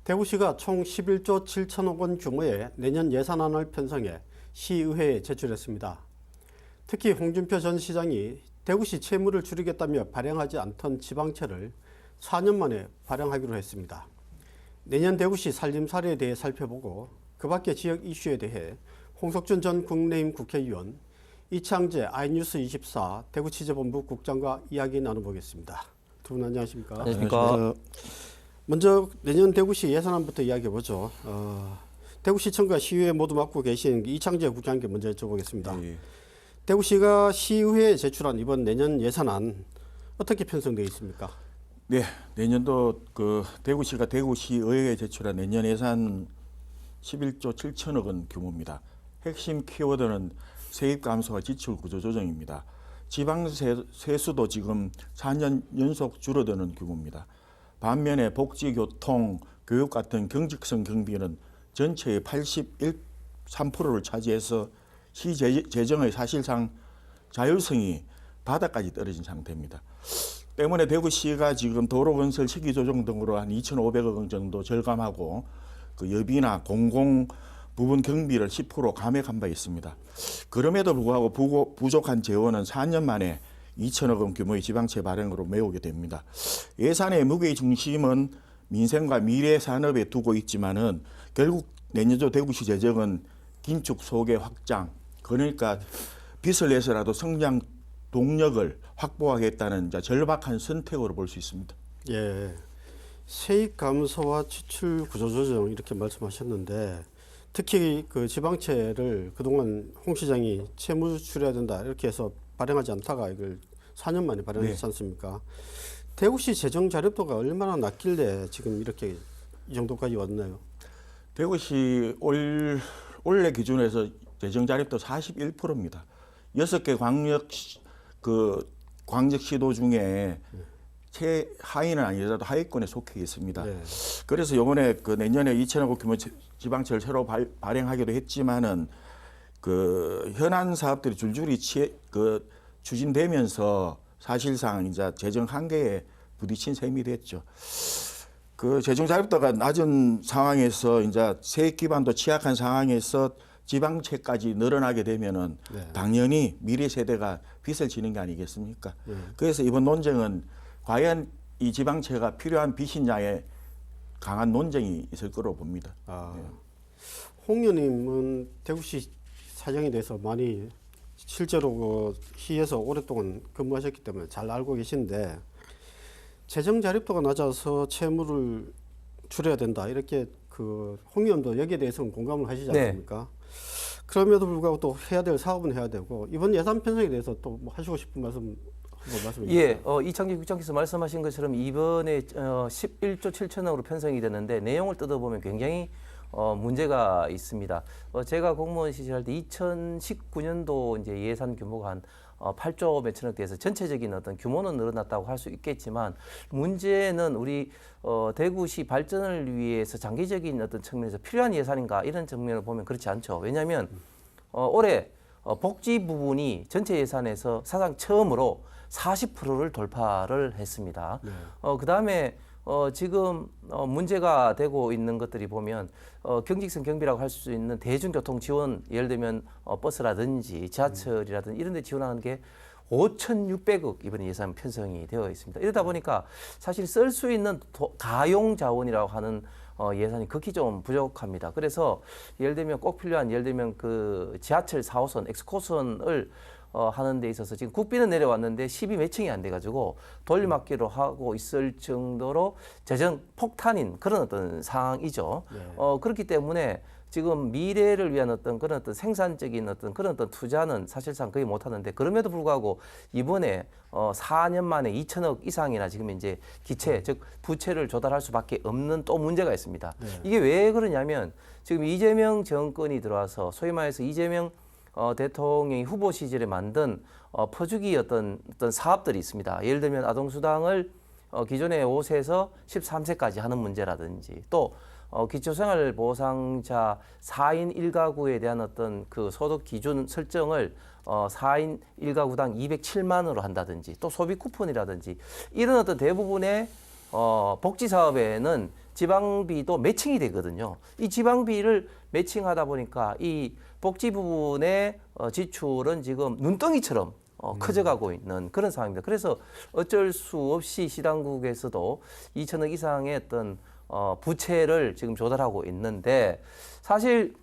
대구시가 총 11조 7천억 원 규모의 내년 예산안을 편성해 시의회에 제출했습니다. 특히 홍준표 전 시장이 대구시 채무를 줄이겠다며 발행하지 않던 지방채를 4년 만에 발행하기로 했습니다. 내년 대구시 살림살이에 대해 살펴보고 그 밖의 지역 이슈에 대해 홍석준 전 국민의힘 국회의원, 이창재 아이뉴스24 대구취재본부 국장과 이야기 나눠보겠습니다. 두 분 안녕하십니까? 안녕하십니까? 먼저 내년 대구시 예산안부터 이야기해보죠. 대구시청과 시의회 모두 맡고 계신 이창재 국장께 먼저 여쭤보겠습니다. 예. 대구시가 시의회에 제출한 이번 내년 예산안 어떻게 편성되어 있습니까? 네, 내년도 대구시가 대구시의회에 제출한 내년 예산 11조 7천억 원 규모입니다. 핵심 키워드는 세입 감소와 지출 구조 조정입니다. 지방 세수도 지금 4년 연속 줄어드는 규모입니다. 반면에 복지, 교통, 교육 같은 경직성 경비는 전체의 83%를 차지해서 시 재정의 사실상 자율성이 바닥까지 떨어진 상태입니다. 때문에 대구시가 지금 도로 건설 시기 조정 등으로 한 2,500억 원 정도 절감하고 그 여비나 공공 부분 경비를 10% 감액한 바 있습니다. 그럼에도 불구하고 부족한 재원은 4년 만에 2천억 원 규모의 지방채 발행으로 메우게 됩니다. 예산의 무게 중심은 민생과 미래 산업에 두고 있지만은 결국 내년도 대구시 재정은 긴축 소개 확장, 그러니까 빚을 내서라도 성장 동력을 확보하겠다는 절박한 선택으로 볼 수 있습니다. 예, 세입 감소와 지출 구조 조정 이렇게 말씀하셨는데 특히 그 지방채를 그동안 홍 시장이 채무 줄여야 된다 이렇게 해서 발행하지 않다가 이걸 4년 만에 발행했지 않습니까? 대구시 재정 자립도가 얼마나 낮길래 지금 이렇게 이 정도까지 왔나요? 대구시 올해 기준에서 재정 자립도 41%입니다. 6개 광역시도 중에 최하위는 아니더라도 하위권에 속해 있습니다. 네. 그래서 이번에 내년에 2천억 원 규모 지방채를 새로 발행하기도 했지만은 현안 사업들이 줄줄이 추진되면서 사실상 이제 재정 한계에 부딪힌 셈이 됐죠. 재정 자립도가 낮은 상황에서 이제 세액 기반도 취약한 상황에서 지방채까지 늘어나게 되면은 당연히 미래 세대가 빚을 지는 게 아니겠습니까? 그래서 이번 논쟁은 과연 이 지방채가 필요한 빚이냐에 강한 논쟁이 있을 거로 봅니다. 홍 의원님은 대구시 사정에 대해서 많이 실제로 시에서 오랫동안 근무하셨기 때문에 잘 알고 계신데 재정 자립도가 낮아서 채무를 줄여야 된다 이렇게 홍 의원도 여기에 대해서는 공감을 하시지 않습니까? 그럼에도 불구하고 또 해야 될 사업은 해야 되고 이번 예산 편성에 대해서 또 뭐 하시고 싶은 말씀 한번 말씀해 주세요. 예, 이창재 국장께서 말씀하신 것처럼 이번에 11조 7천억으로 편성이 됐는데 내용을 뜯어보면 굉장히 문제가 있습니다. 제가 공무원 시절할 때 2019년도 이제 예산 규모가 한 8조 몇천억 돼서 전체적인 어떤 규모는 늘어났다고 할 수 있겠지만 문제는 우리 대구시 발전을 위해서 장기적인 어떤 측면에서 필요한 예산인가 이런 측면을 보면 그렇지 않죠. 왜냐하면 올해 복지 부분이 전체 예산에서 사상 처음으로 40%를 돌파를 했습니다. 그다음에 지금 문제가 되고 있는 것들이 보면 경직성 경비라고 할 수 있는 대중교통 지원, 예를 들면 버스라든지 지하철이라든지 이런 데 지원하는 게 5,600억 이번 예산 편성이 되어 있습니다. 이러다 보니까 사실 쓸 수 있는 가용 자원이라고 하는 예산이 극히 좀 부족합니다. 그래서 예를 들면 꼭 필요한 예를 들면 지하철 4호선, 엑스코선을 하는 데 있어서 지금 국비는 내려왔는데 12 매칭이 안 돼가지고 돌려막기로 하고 있을 정도로 재정 폭탄인 그런 어떤 상황이죠. 그렇기 때문에 지금 미래를 위한 그런 어떤 생산적인 그런 투자는 사실상 거의 못 하는데 그럼에도 불구하고 이번에 4년 만에 2천억 이상이나 지금 이제 기체 즉 부채를 조달할 수밖에 없는 또 문제가 있습니다. 이게 왜 그러냐면 지금 이재명 정권이 들어와서 소위 말해서 이재명 대통령이 후보 시절에 만든 퍼주기 어떤 사업들이 있습니다. 예를 들면 아동수당을 기존의 5세에서 13세까지 하는 문제라든지 또 기초생활보상자 4인 1가구에 대한 어떤 소득 기준 설정을 4인 1가구당 207만 원으로 한다든지 또 소비 쿠폰이라든지 이런 어떤 대부분의 복지 사업에는 지방비도 매칭이 되거든요. 이 지방비를 매칭하다 보니까 이 복지 부분의 지출은 지금 눈덩이처럼 커져가고 있는 그런 상황입니다. 그래서 어쩔 수 없이 시당국에서도 2천억 이상의 어떤 부채를 지금 조달하고 있는데 사실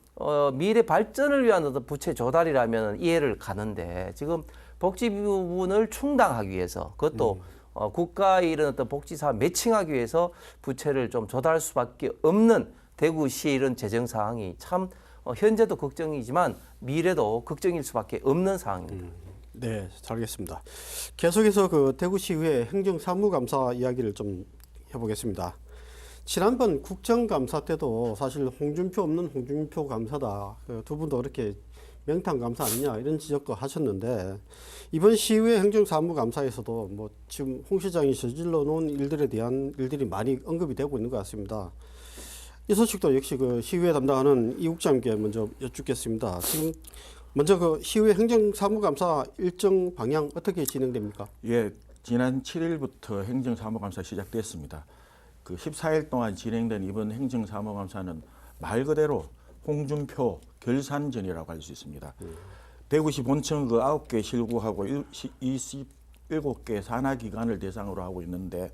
미래 발전을 위한 어떤 부채 조달이라면 이해를 가는데 지금 복지 부분을 충당하기 위해서 그것도 국가의 이런 어떤 복지 사업 매칭하기 위해서 부채를 좀 조달할 수밖에 없는 대구시의 이런 재정 상황이 참 현재도 걱정이지만 미래도 걱정일 수밖에 없는 상황입니다. 네, 잘 알겠습니다. 계속해서 그 대구시의회 행정사무감사 이야기를 좀 해보겠습니다. 지난번 국정감사 때도 사실 홍준표 없는 홍준표 감사다. 두 분도 그렇게 명탕 감사 아니냐 이런 지적도 하셨는데 이번 시의회 행정사무감사에서도 뭐 지금 홍 시장이 저질러 놓은 일들에 대한 일들이 많이 언급이 되고 있는 것 같습니다. 이 소식도 역시 그 시의회 담당하는 이 국장님께 먼저 여쭙겠습니다. 지금 먼저 그 시의회 행정사무감사 일정 방향 어떻게 진행됩니까? 예, 지난 7일부터 행정사무감사 시작됐습니다. 그 14일 동안 진행된 이번 행정사무감사는 말 그대로 홍준표 결산전이라고 할 수 있습니다. 대구시 본청 그 9개 실구하고 27개 산하기관을 대상으로 하고 있는데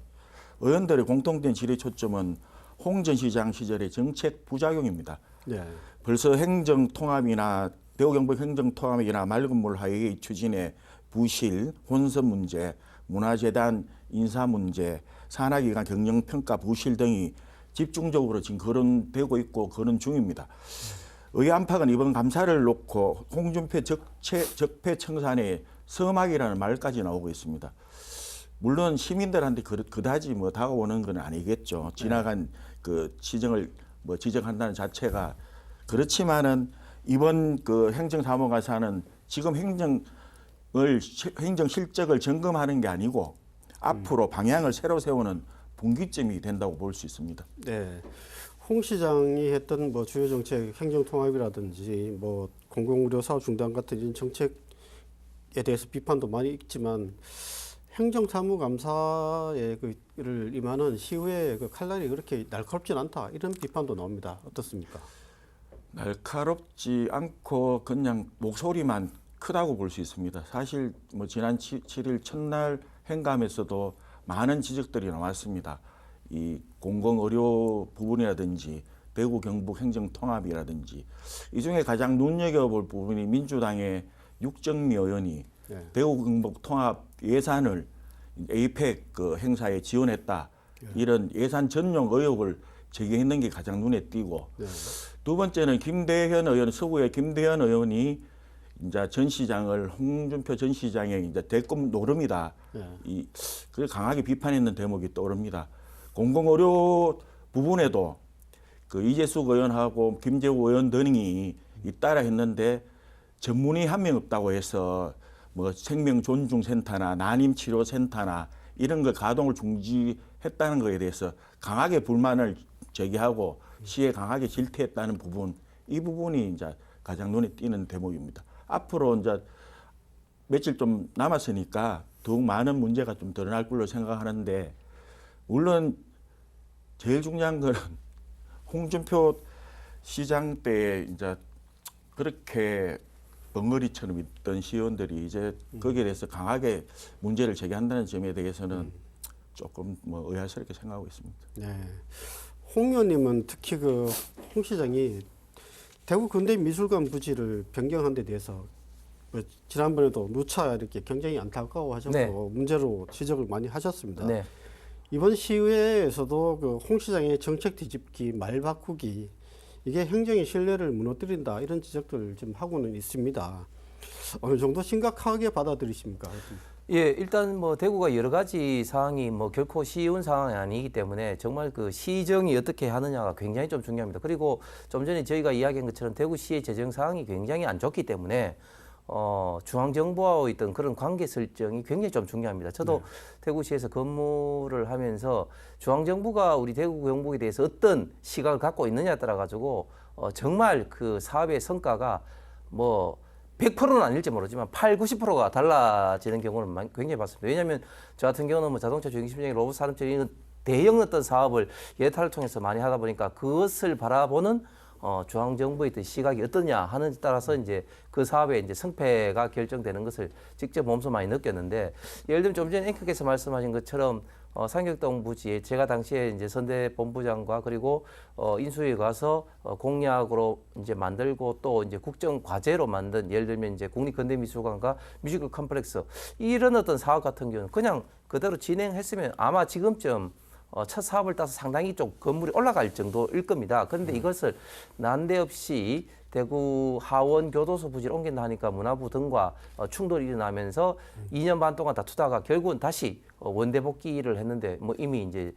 의원들의 공통된 질의 초점은 홍 전 시장 시절의 정책 부작용입니다. 네. 벌써 행정통합이나 대구경북 행정통합이나 맑은 물 하에의 추진의 부실, 혼선 문제, 문화재단 인사 문제, 산하기관 경영평가 부실 등이 집중적으로 지금 거론되고 있고 거론 중입니다. 의회 안팎은 이번 감사를 놓고 홍준표 적폐청산의 서막이라는 말까지 나오고 있습니다. 물론 시민들한테 그다지 뭐 다가오는 건 아니겠죠. 지나간 그 시정을 뭐 지적한다는 자체가 그렇지만은 이번 그 행정사무감사는 지금 행정 실적을 점검하는 게 아니고 앞으로 방향을 새로 세우는 분기점이 된다고 볼 수 있습니다. 네. 홍 시장이 했던 뭐 주요 정책, 행정통합이라든지 뭐 공공의료 사업 중단 같은 이런 정책에 대해서 비판도 많이 있지만 행정사무감사에 그를 임하는 시의회의 그 칼날이 그렇게 날카롭진 않다 이런 비판도 나옵니다. 어떻습니까? 날카롭지 않고 그냥 목소리만 크다고 볼 수 있습니다. 사실 뭐 지난 7일 첫날 행감에서도 많은 지적들이 나왔습니다. 이 공공의료 부분이라든지 대구 경북 행정통합이라든지 이 중에 가장 눈여겨볼 부분이 민주당의 육정미 의원이 대구 경북 통합 예산을 에이펙 그 행사에 지원했다. 이런 예산 전용 의혹을 제기했는 게 가장 눈에 띄고 두 번째는 김대현 의원, 서구의 김대현 의원이 이제 전 시장을 홍준표 전 시장의 이제 대권 노름이다. 그걸 강하게 비판했는 대목이 떠오릅니다. 공공의료 부분에도 그 이재숙 의원하고 김재우 의원 등이 잇따라 했는데 전문의 한 명 없다고 해서 뭐 생명존중센터나 난임치료센터나 이런 걸 가동을 중지했다는 것에 대해서 강하게 불만을 제기하고 시에 강하게 질타했다는 부분, 이 부분이 이제 가장 눈에 띄는 대목입니다. 앞으로 이제 며칠 좀 남았으니까 더욱 많은 문제가 좀 드러날 걸로 생각하는데 물론 제일 중요한 거는 홍준표 시장 때 이제 그렇게 벙어리처럼 있던 시의원들이 이제 거기에 대해서 강하게 문제를 제기한다는 점에 대해서는 조금 뭐 의아스럽게 생각하고 있습니다. 네. 홍 의원님은 특히 그 홍 시장이 대구 근대미술관 부지를 변경한 데 대해서 뭐 지난번에도 누차 이렇게 굉장히 안타까워하셨고 네. 문제로 지적을 많이 하셨습니다. 네. 이번 시의회에서도 그 홍 시장의 정책 뒤집기, 말 바꾸기 이게 행정의 신뢰를 무너뜨린다 이런 지적들을 지금 하고는 있습니다. 어느 정도 심각하게 받아들이십니까? 예, 일단 뭐 대구가 여러 가지 상황이 뭐 결코 쉬운 상황이 아니기 때문에 정말 그 시정이 어떻게 하느냐가 굉장히 좀 중요합니다. 그리고 좀 전에 저희가 이야기한 것처럼 대구시의 재정 상황이 굉장히 안 좋기 때문에 중앙정부와의 어떤 그런 관계 설정이 굉장히 좀 중요합니다. 저도 대구시에서 근무를 하면서 중앙정부가 우리 대구 경북에 대해서 어떤 시각을 갖고 있느냐에 따라 가지고 정말 그 사업의 성과가 뭐 100%는 아닐지 모르지만 90%가 달라지는 경우는 굉장히 많습니다. 왜냐하면 저 같은 경우는 뭐 자동차 주행심장이 로봇 산업처럼 이런 대형 어떤 사업을 예타를 통해서 많이 하다 보니까 그것을 바라보는 중앙정부의 어떤 시각이 어떠냐 하는 데 따라서 이제 그 사업의 이제 성패가 결정되는 것을 직접 몸소 많이 느꼈는데, 예를 들면 좀 전에 앵커께서 말씀하신 것처럼 상격동 부지에 제가 당시에 이제 선대 본부장과 그리고 인수위에 가서 공약으로 이제 만들고 또 이제 국정 과제로 만든, 예를 들면 이제 국립근대미술관과 뮤지컬 컴플렉스, 이런 어떤 사업 같은 경우는 그냥 그대로 진행했으면 아마 지금쯤 첫 사업을 따서 상당히 좀 건물이 올라갈 정도일 겁니다. 그런데 이것을 난데없이 대구 하원 교도소 부지를 옮긴다 하니까 문화부 등과 충돌이 일어나면서 2년 반 동안 다투다가 결국은 다시 원대 복귀를 했는데, 뭐 이미 이제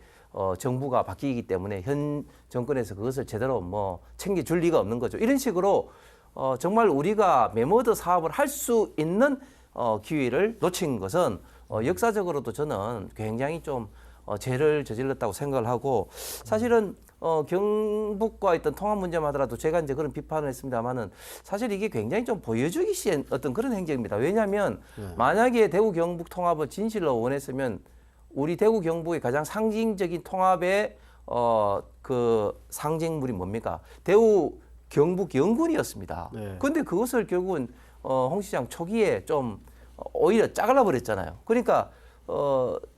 정부가 바뀌기 때문에 현 정권에서 그것을 제대로 뭐 챙겨줄 리가 없는 거죠. 이런 식으로 정말 우리가 메모드 사업을 할 수 있는 기회를 놓친 것은 역사적으로도 저는 굉장히 좀 죄를 저질렀다고 생각을 하고, 사실은 경북과 있던 통합 문제만 하더라도 제가 이제 그런 비판을 했습니다만은 사실 이게 굉장히 좀 보여주기 시한 어떤 그런 행정입니다. 왜냐하면 만약에 대구 경북 통합을 진실로 원했으면 우리 대구 경북의 가장 상징적인 통합의 그 상징물이 뭡니까? 대구 경북 연군이었습니다. 그런데 그것을 결국은 홍 시장 초기에 좀 오히려 짜갈라 버렸잖아요. 그러니까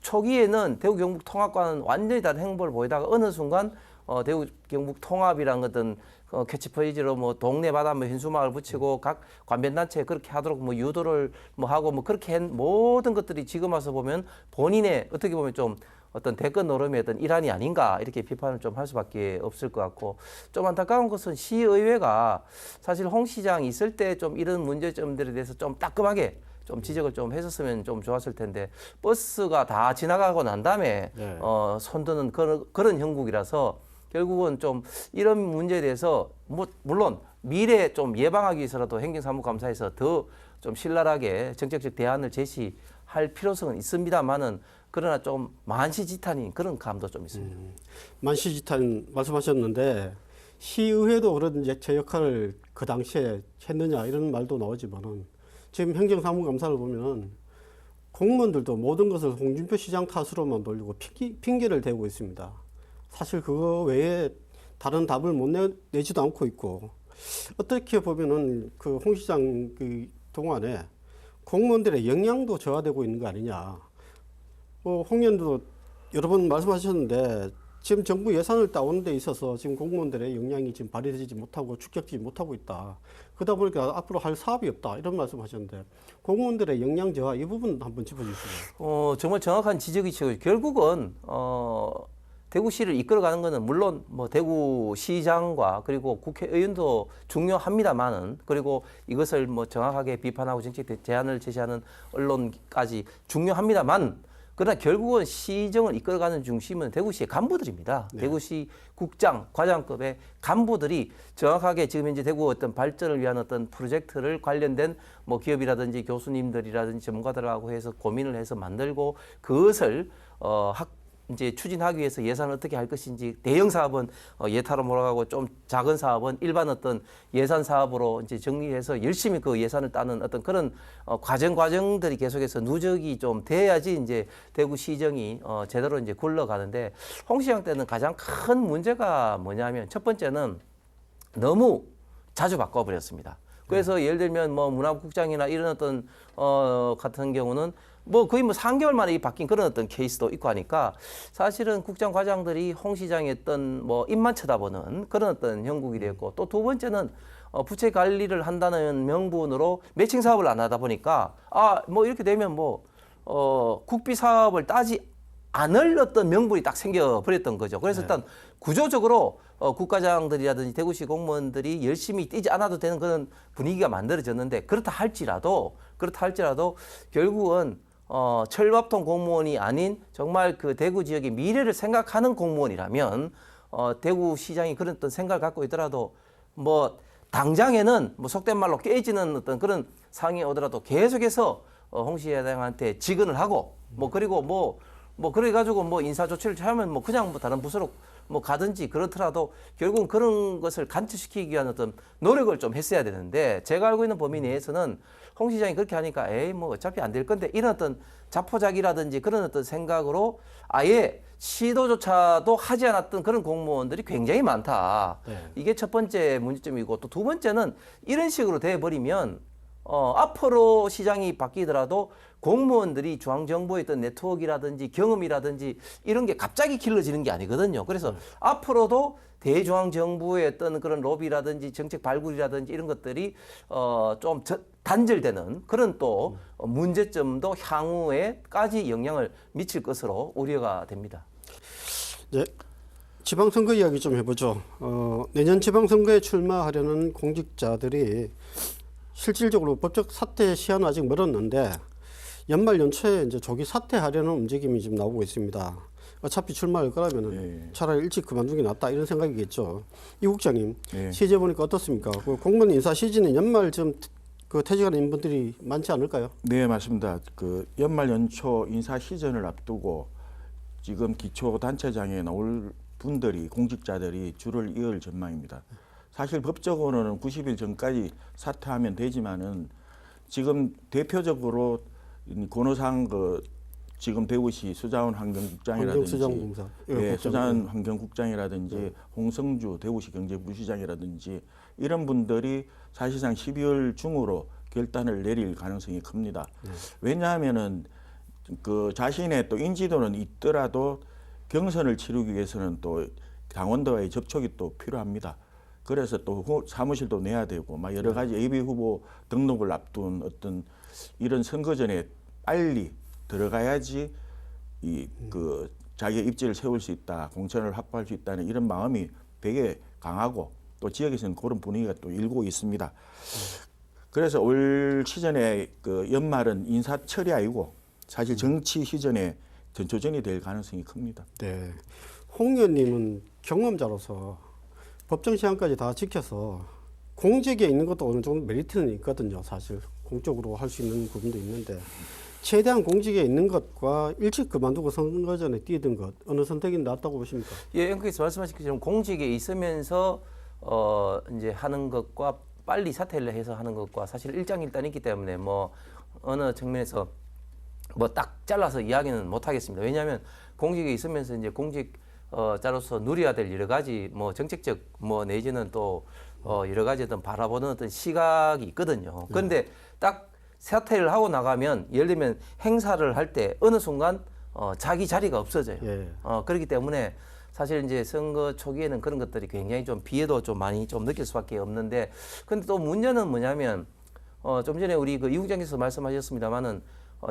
초기에는 대구 경북 통합과는 완전히 다른 행보를 보이다가 어느 순간 대구 경북 통합이란 어떤 캐치프레이즈로 뭐 동네 바다 뭐 현수막을 붙이고 각 관변단체 그렇게 하도록 뭐 유도를 뭐 하고 뭐 그렇게 한 모든 것들이 지금 와서 보면 본인의 어떻게 보면 좀 어떤 대권 노름의 어떤 일환이 아닌가, 이렇게 비판을 좀 할 수밖에 없을 것 같고, 좀 안타까운 것은 시의회가 사실 홍 시장이 있을 때 좀 이런 문제점들에 대해서 좀 따끔하게 좀 지적을 좀 했었으면 좀 좋았을 텐데, 버스가 다 지나가고 난 다음에 손드는 그런 형국이라서 결국은 좀 이런 문제에 대해서 물론 미래에 좀 예방하기 위해서라도 행정사무감사에서 더 좀 신랄하게 정책적 대안을 제시할 필요성은 있습니다만은, 그러나 좀 만시지탄인 그런 감도 좀 있습니다. 만시지탄 말씀하셨는데, 시의회도 그런 이제 제 역할을 그 당시에 했느냐 이런 말도 나오지만은, 지금 행정사무감사를 보면은 공무원들도 모든 것을 홍준표 시장 탓으로만 돌리고 핑계를 대고 있습니다. 사실 그거 외에 다른 답을 못 내지도 않고 있고, 어떻게 보면은 그 홍 시장 그 동안에 공무원들의 역량도 저하되고 있는 거 아니냐. 홍 의원도 여러 번 말씀하셨는데, 지금 정부 예산을 따오는 데 있어서 지금 공무원들의 역량이 지금 발휘되지 못하고 축적되지 못하고 있다. 그러다 보니까 앞으로 할 사업이 없다. 이런 말씀하셨는데, 공무원들의 역량 저하 이 부분 한번 짚어주시죠. 정말 정확한 지적이시고, 결국은 대구시를 이끌어가는 것은 물론 뭐 대구시장과 그리고 국회의원도 중요합니다만은, 그리고 이것을 뭐 정확하게 비판하고 정책 제안을 제시하는 언론까지 중요합니다만, 그러나 결국은 시정을 이끌어가는 중심은 대구시의 간부들입니다. 대구시 국장, 과장급의 간부들이 정확하게 지금 현재 대구 어떤 발전을 위한 어떤 프로젝트를 관련된 뭐 기업이라든지 교수님들이라든지 전문가들하고 해서 고민을 해서 만들고, 그것을 이제 추진하기 위해서 예산을 어떻게 할 것인지, 대형 사업은 예타로 몰아가고 좀 작은 사업은 일반 어떤 예산 사업으로 이제 정리해서 열심히 그 예산을 따는 어떤 그런 과정들이 계속해서 누적이 좀 돼야지 이제 대구 시정이 제대로 이제 굴러가는데, 홍 시장 때는 가장 큰 문제가 뭐냐면, 첫 번째는 너무 자주 바꿔버렸습니다. 그래서 예를 들면 뭐 문화국장이나 이런 어떤 같은 경우는 뭐 거의 뭐 3개월 만에 바뀐 그런 어떤 케이스도 있고 하니까, 사실은 국장 과장들이 홍 시장의 어떤 뭐 입만 쳐다보는 그런 어떤 형국이 되었고, 또 두 번째는 부채 관리를 한다는 명분으로 매칭 사업을 안 하다 보니까 뭐 이렇게 되면 뭐 국비 사업을 따지 않을 어떤 명분이 딱 생겨버렸던 거죠. 그래서 일단 구조적으로 국과장들이라든지 대구시 공무원들이 열심히 뛰지 않아도 되는 그런 분위기가 만들어졌는데, 그렇다 할지라도 결국은 철밥통 공무원이 아닌 정말 그 대구 지역의 미래를 생각하는 공무원이라면 대구시장이 그런 어떤 생각을 갖고 있더라도 뭐 당장에는 뭐 속된 말로 깨지는 어떤 그런 상황이 오더라도 계속해서 홍 시장한테 직언을 하고 뭐 그리고 뭐 그래가지고 뭐 인사 조치를 취하면 뭐 그냥 뭐 다른 부서로 뭐 가든지 그렇더라도 결국은 그런 것을 간투시키기 위한 어떤 노력을 좀 했어야 되는데, 제가 알고 있는 범위 내에서는 홍 시장이 그렇게 하니까 에이 뭐 어차피 안 될 건데, 이런 어떤 자포자기라든지 그런 어떤 생각으로 아예 시도조차도 하지 않았던 그런 공무원들이 굉장히 많다. 네. 이게 첫 번째 문제점이고 또 두 번째는 이런 식으로 돼버리면 앞으로 시장이 바뀌더라도 공무원들이 중앙정부의 어떤 네트워크라든지 경험이라든지 이런 게 갑자기 길러지는 게 아니거든요. 그래서 앞으로도 대중앙정부의 어떤 그런 로비라든지 정책 발굴이라든지 이런 것들이 좀 단절되는 그런 또 문제점도 향후에까지 영향을 미칠 것으로 우려가 됩니다. 이제 지방선거 이야기 좀 해보죠. 내년 지방선거에 출마하려는 공직자들이 실질적으로 법적 사퇴 시한은 아직 멀었는데 연말 연초에 이제 조기 사퇴하려는 움직임이 지금 나오고 있습니다. 어차피 출마할 거라면은 차라리 일찍 그만두는 게 낫다 이런 생각이겠죠. 이 국장님, 시제 보니까 어떻습니까? 그 공무원 인사 시즌에 연말 좀 그 퇴직하는 분들이 많지 않을까요? 네, 맞습니다. 그 연말 연초 인사 시즌을 앞두고 지금 기초단체장에 나올 분들이 공직자들이 줄을 이을 전망입니다. 사실 법적으로는 90일 전까지 사퇴하면 되지만은 지금 대표적으로 권오상 그 지금 대구시 수자원 환경국장이라든지 환경수자원공사, 예, 수자원 환경국장이라든지 홍성주 대구시 경제부시장이라든지 이런 분들이 사실상 12월 중으로 결단을 내릴 가능성이 큽니다. 왜냐하면은 그 자신의 또 인지도는 있더라도 경선을 치르기 위해서는 또 당원들과의 접촉이 또 필요합니다. 그래서 또 사무실도 내야 되고 막 여러 가지 예비 후보 등록을 앞둔 어떤 이런 선거전에 빨리 들어가야지 이 그 자기의 입지를 세울 수 있다, 공천을 확보할 수 있다는 이런 마음이 되게 강하고 또 지역에서는 그런 분위기가 또 일고 있습니다. 그래서 올 시즌에 그 연말은 인사철이 아니고 사실 정치 시즌에 전초전이 될 가능성이 큽니다. 네. 홍 의원님은 경험자로서 법정 시한까지 다 지켜서 공직에 있는 것도 어느 정도 메리트는 있거든요. 사실 공적으로 할 수 있는 부분도 있는데 최대한 공직에 있는 것과 일찍 그만두고 선거전에 뛰던 것 어느 선택이 낫다고 보십니까? 예, 앵커께서 말씀하신 것처럼 공직에 있으면서 이제 하는 것과 빨리 사퇴를 해서 하는 것과 사실 일장일단이 있기 때문에 뭐 어느 측면에서 뭐 딱 잘라서 이야기는 못 하겠습니다. 왜냐하면 공직에 있으면서 이제 공직자로서 누려야 될 여러 가지 뭐 정책적 뭐 내지는 또 여러 가지 어떤 바라보는 어떤 시각이 있거든요. 그런데 딱 사퇴를 하고 나가면 예를 들면 행사를 할 때 어느 순간 자기 자리가 없어져요. 예. 그렇기 때문에 사실 이제 선거 초기에는 그런 것들이 굉장히 좀 비애도 좀 많이 좀 느낄 수밖에 없는데 근데 또 문제는 뭐냐면 좀 전에 우리 그 이 국장께서 말씀하셨습니다만은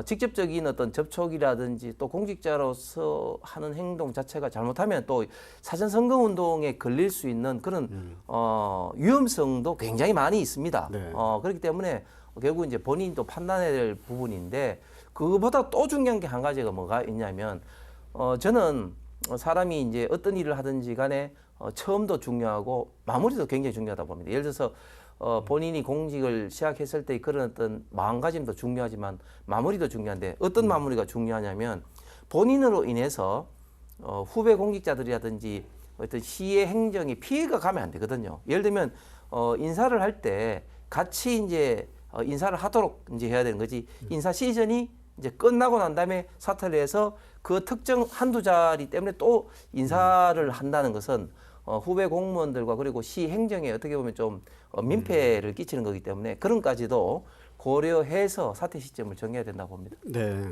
직접적인 어떤 접촉이라든지 또 공직자로서 하는 행동 자체가 잘못하면 또 사전 선거 운동에 걸릴 수 있는 그런 위험성도 굉장히 많이 있습니다. 네. 그렇기 때문에 결국 이제 본인도 판단해야 될 부분인데 그거보다 또 중요한 게 한 가지가 뭐가 있냐면 저는 사람이 이제 어떤 일을 하든지 간에 처음도 중요하고 마무리도 굉장히 중요하다 봅니다. 예를 들어서 본인이 공직을 시작했을 때 그런 어떤 마음가짐도 중요하지만 마무리도 중요한데 어떤 마무리가 중요하냐면 본인으로 인해서 후배 공직자들이라든지 어떤 시의 행정에 피해가 가면 안 되거든요. 예를 들면 인사를 할 때 같이 이제 인사를 하도록 이제 해야 되는 거지. 인사 시즌이 이제 끝나고 난 다음에 사퇴를 해서 그 특정 한두 자리 때문에 또 인사를 한다는 것은 후배 공무원들과 그리고 시 행정에 어떻게 보면 좀 민폐를 끼치는 거기 때문에 그런 까지도 고려해서 사퇴 시점을 정해야 된다고 봅니다. 네.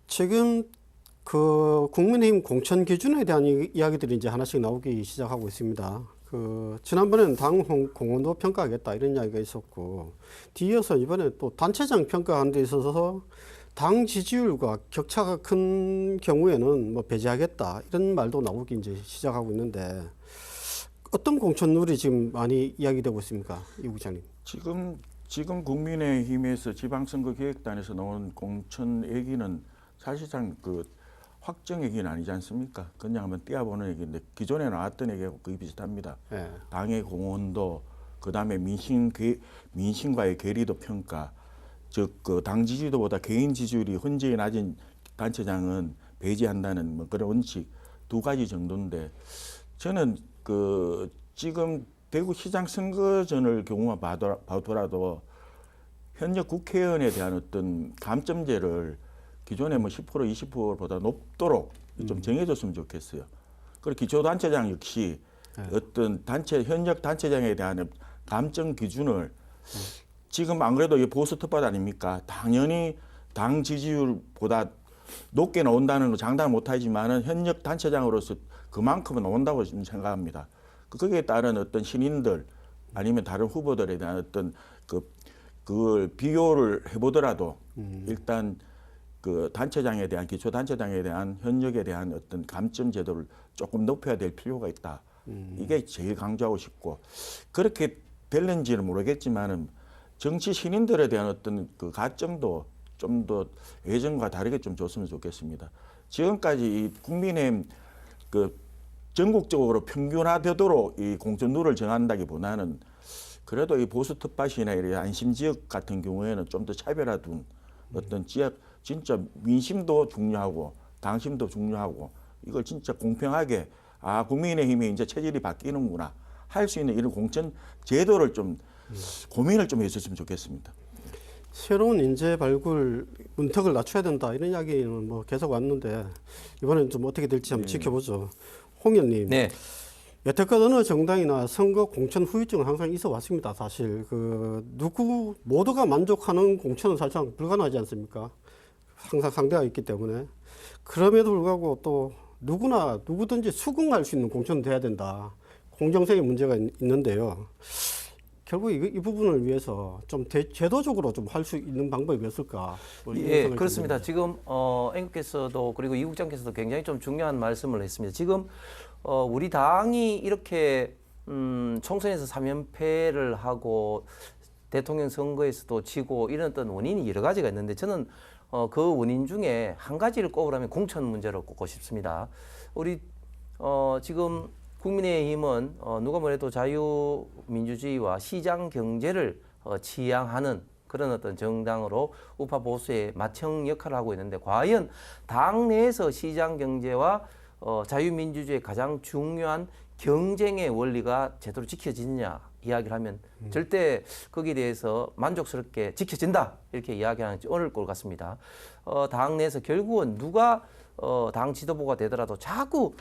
지금 그 국민의힘 공천 기준에 대한 이야기들이 이제 하나씩 나오기 시작하고 있습니다. 그 지난번에는 당 공헌도 평가하겠다 이런 이야기가 있었고 뒤이어서 이번에 또 단체장 평가하는 데 있어서 당 지지율과 격차가 큰 경우에는 뭐 배제하겠다 이런 말도 나오기 이제 시작하고 있는데 어떤 공천룰이 지금 많이 이야기되고 있습니까, 이 국장님? 지금 국민의힘에서 지방선거 기획단에서 나온 공천 얘기는 사실상 그 확정 얘기는 아니지 않습니까? 그냥 한번 띄워보는 얘기인데 기존에 나왔던 얘기하고 거의 비슷합니다. 네. 당의 공헌도 그다음에 민심과의 괴리도 평가, 즉 그 당 지지도보다 개인 지지율이 현저히 낮은 단체장은 배제한다는 뭐 그런 원칙 두 가지 정도인데 저는 그 지금 대구시장 선거전을 경우만 봐더라도 현역 국회의원에 대한 어떤 감점제를 기존에 뭐 10% 20%보다 높도록 좀 정해줬으면 좋겠어요. 그리고 기초단체장 역시 어떤 현역 단체장에 대한 감점 기준을 지금 안 그래도 이 보수 텃밭 아닙니까? 당연히 당 지지율보다 높게 나온다는 거 장담 못하지만은 현역 단체장으로서 그만큼은 나온다고 지금 생각합니다. 거기에 따른 어떤 신인들 아니면 다른 후보들에 대한 어떤 그걸 비교를 해보더라도 일단 그 단체장에 대한 기초 단체장에 대한 현역에 대한 어떤 감점 제도를 조금 높여야 될 필요가 있다. 이게 제일 강조하고 싶고 그렇게 될는지는 모르겠지만은 정치 신인들에 대한 어떤 그 가점도 좀 더 예전과 다르게 좀 줬으면 좋겠습니다. 지금까지 이 국민의힘 그 전국적으로 평균화되도록 이 공천룰을 정한다기보다는 그래도 이 보수 텃밭이나 이 안심 지역 같은 경우에는 좀 더 차별화둔 어떤 지역 진짜 민심도 중요하고 당심도 중요하고 이걸 진짜 공평하게 국민의힘이 이제 체질이 바뀌는구나 할 수 있는 이런 공천 제도를 좀 고민을 좀 해줬으면 좋겠습니다. 새로운 인재 발굴 문턱을 낮춰야 된다 이런 이야기는 뭐 계속 왔는데 이번엔 좀 어떻게 될지 한번 지켜보죠. 홍 의원님. 네. 여태껏 어느 정당이나 선거 공천 후유증은 항상 있어 왔습니다. 사실 누구 모두가 만족하는 공천은 사실상 불가능하지 않습니까? 항상 상대가 있기 때문에 그럼에도 불구하고 또 누구든지 수긍할 수 있는 공천은 돼야 된다. 공정성의 문제가 있는데요. 결국 이 부분을 위해서 좀 제도적으로 좀 할 수 있는 방법이 없을까? 예, 그렇습니다. 지금 앵커께서도 그리고 이 국장께서도 굉장히 좀 중요한 말씀을 했습니다. 지금 우리 당이 이렇게 총선에서 3연패를 하고 대통령 선거에서도 지고 이런 어떤 원인이 여러 가지가 있는데 저는 그 원인 중에 한 가지를 꼽으라면 공천 문제를 꼽고 싶습니다. 우리 지금 국민의힘은 누가 뭐래도 자유민주주의와 시장 경제를 지향하는 그런 어떤 정당으로 우파 보수의 맏형 역할을 하고 있는데 과연 당 내에서 시장 경제와 자유민주주의의 가장 중요한 경쟁의 원리가 제대로 지켜지느냐 이야기를 하면 절대 거기에 대해서 만족스럽게 지켜진다 이렇게 이야기하는 게 어려울 것 같습니다. 당 내에서 결국은 누가 당 지도부가 되더라도 자꾸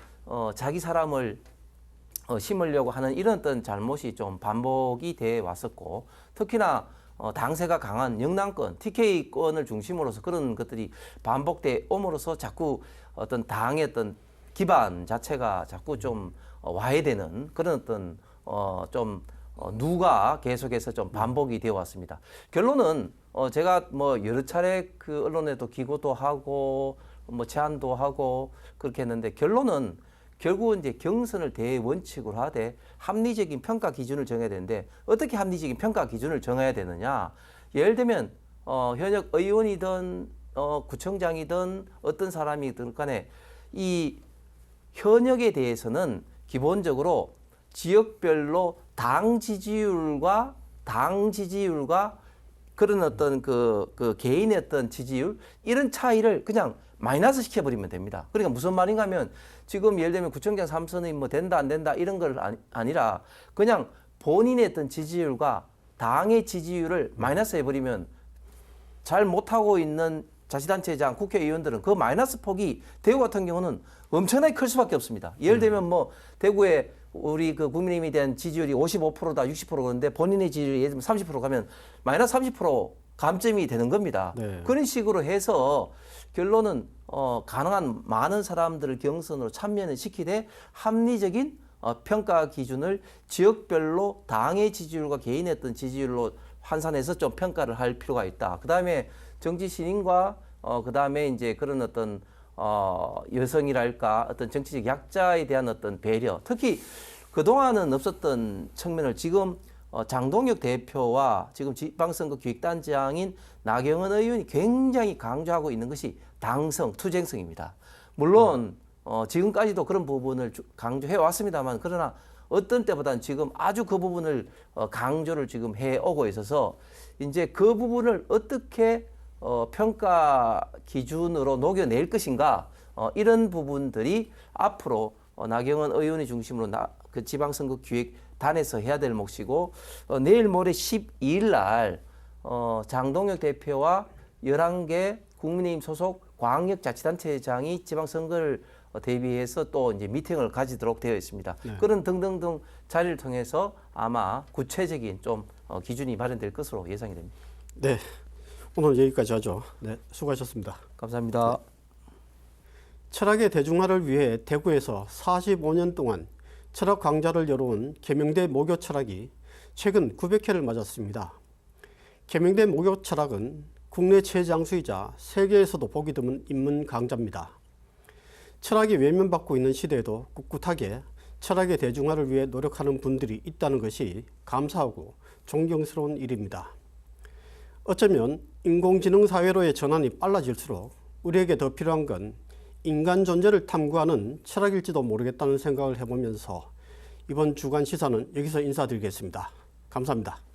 자기 사람을 심으려고 하는 이런 어떤 잘못이 좀 반복이 돼 왔었고 특히나 당세가 강한 영남권, TK권을 중심으로서 그런 것들이 반복돼 옴으로써 자꾸 어떤 당의 어떤 기반 자체가 자꾸 좀 와해되는 그런 어떤 누가 계속해서 좀 반복이 되어 왔습니다. 결론은 제가 뭐 여러 차례 그 언론에도 기고도 하고 뭐 제안도 하고 그렇게 했는데 결론은 결국은 이제 경선을 대원칙으로 하되 합리적인 평가 기준을 정해야 되는데 어떻게 합리적인 평가 기준을 정해야 되느냐? 예를 들면 현역 의원이든 구청장이든 어떤 사람이든 간에 이 현역에 대해서는 기본적으로 지역별로 당 지지율과 그런 어떤 그 개인의 어떤 지지율 이런 차이를 그냥 마이너스 시켜버리면 됩니다. 그러니까 무슨 말인가 하면 지금 예를 들면 구청장 3선이 뭐 된다 안 된다 이런 걸 아니라 그냥 본인의 어떤 지지율과 당의 지지율을 마이너스 해버리면 잘 못하고 있는 자치단체장, 국회의원들은 그 마이너스 폭이 대구 같은 경우는 엄청나게 클 수밖에 없습니다. 예를 들면 뭐 대구에 우리 그 국민의힘에 대한 지지율이 55%다 60% 그런데 본인의 지지율이 예를 들면 30% 가면 마이너스 30% 감점이 되는 겁니다. 네. 그런 식으로 해서 결론은 가능한 많은 사람들을 경선으로 참여를 시키되 합리적인 평가 기준을 지역별로 당의 지지율과 개인의 어떤 지지율로 환산해서 좀 평가를 할 필요가 있다. 그다음에 정치 신인과 그다음에 이제 그런 어떤 여성이랄까 어떤 정치적 약자에 대한 어떤 배려, 특히 그동안은 없었던 측면을 지금 장동혁 대표와 지금 지방선거 기획단장인 나경원 의원이 굉장히 강조하고 있는 것이 당성, 투쟁성입니다. 물론 지금까지도 그런 부분을 강조해 왔습니다만 그러나 어떤 때보다는 지금 아주 그 부분을 강조를 지금 해오고 있어서 이제 그 부분을 어떻게 평가 기준으로 녹여낼 것인가 이런 부분들이 앞으로 나경원 의원이 중심으로 그 지방선거 기획단에서 해야 될 몫이고 내일 모레 12일 날 장동혁 대표와 11개 국민의힘 소속 광역자치단체장이 지방선거를 대비해서 또 이제 미팅을 가지도록 되어 있습니다. 네. 그런 등등등 자리를 통해서 아마 구체적인 좀 기준이 마련될 것으로 예상이 됩니다. 네, 오늘 여기까지 하죠. 네, 수고하셨습니다. 감사합니다. 철학의 대중화를 위해 대구에서 45년 동안 철학 강좌를 열어온 계명대 모교 철학이 최근 900회를 맞았습니다. 계명대 모교 철학은 국내 최장수이자 세계에서도 보기 드문 입문 강좌입니다. 철학이 외면받고 있는 시대에도 꿋꿋하게 철학의 대중화를 위해 노력하는 분들이 있다는 것이 감사하고 존경스러운 일입니다. 어쩌면 인공지능 사회로의 전환이 빨라질수록 우리에게 더 필요한 건 인간 존재를 탐구하는 철학일지도 모르겠다는 생각을 해보면서 이번 주간 시사는 여기서 인사드리겠습니다. 감사합니다.